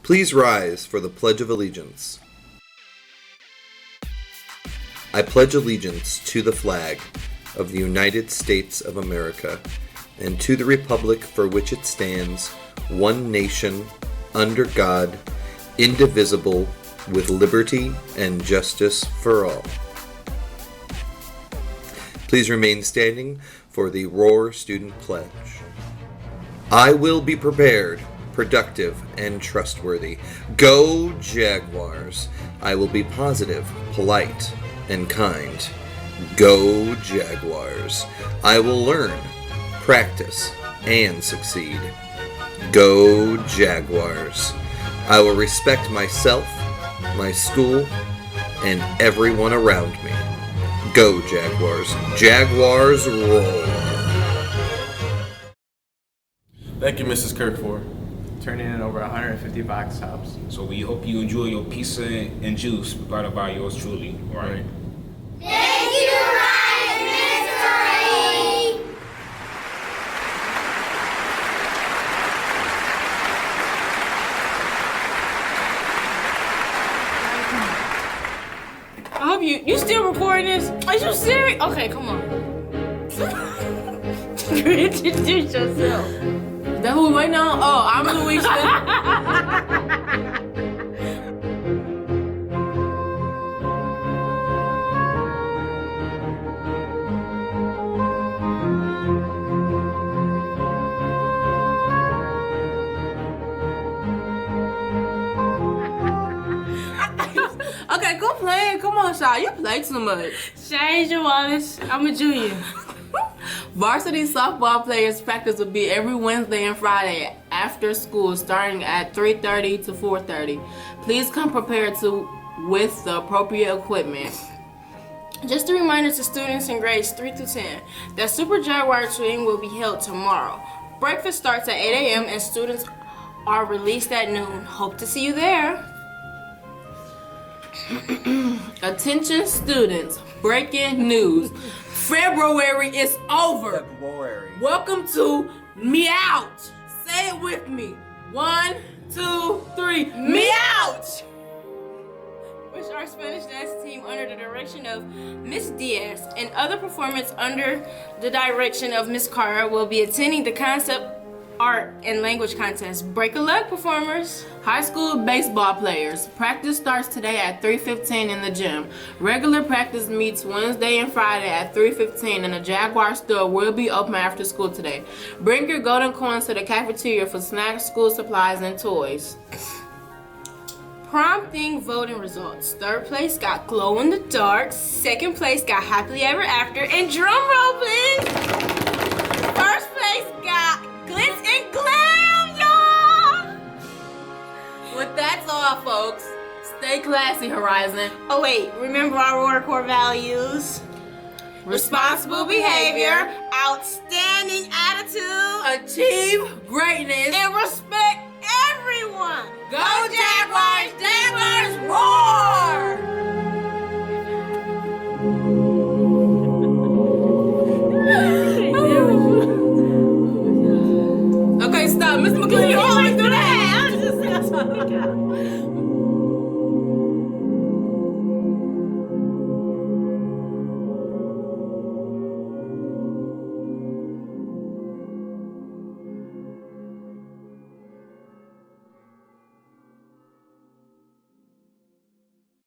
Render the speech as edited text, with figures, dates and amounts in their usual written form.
Please rise for the Pledge of Allegiance. I pledge allegiance to the flag of the United States of America and to the republic for which it stands, one nation, under God, indivisible, with liberty and justice for all. Please remain standing for the Roar Student Pledge. I will be prepared, productive, and trustworthy. Go Jaguars! I will be positive, polite, and kind. Go Jaguars! I will learn, practice, and succeed. Go Jaguars! I will respect myself, my school, and everyone around me. Go Jaguars! Jaguars roar! Thank you, Mrs. Kirk, for turning in over 150 box tops. So we hope you enjoy your pizza and juice provided by yours truly, all right? Thank you, Ryan Mystery! I hope you still recording this? Are you serious? Okay, come on. Introduce yourself. Is that who we waiting on? Oh, I'm Louise. Okay, go play. Come on, Shy. You play too much. Change your Wallace. I'm a junior. Varsity softball players practice will be every Wednesday and Friday after school, starting at 3:30 to 4:30. Please come prepared with the appropriate equipment. Just a reminder to students in grades 3 to 10 that Super Jaguar training will be held tomorrow. Breakfast starts at 8 a.m. and students are released at noon. Hope to see you there. Attention students, breaking news. February is over. Welcome to Meowch. Say it with me. 1, 2, 3. Meowch! Which our Spanish dance team under the direction of Miss Diaz and other performers under the direction of Miss Carter will be attending the concept art and language contest. Break a leg, performers. High school baseball players. Practice starts today at 3:15 in the gym. Regular practice meets Wednesday and Friday at 3:15 and the Jaguar store will be open after school today. Bring your golden coins to the cafeteria for snacks, school supplies, and toys. Prom theme voting results. Third place got Glow in the Dark. Second place got Happily Ever After. And drum roll, please. First place got Glitz and Glam, y'all. Well, that's all, folks. Stay classy, Horizon. Oh wait, remember our Roar core values? Responsible behavior, outstanding attitude, Achieve greatness. and respect everyone. Go Jaguars! Jaguars roar! Okay, stop. Miss McLean, you always do that. I'm just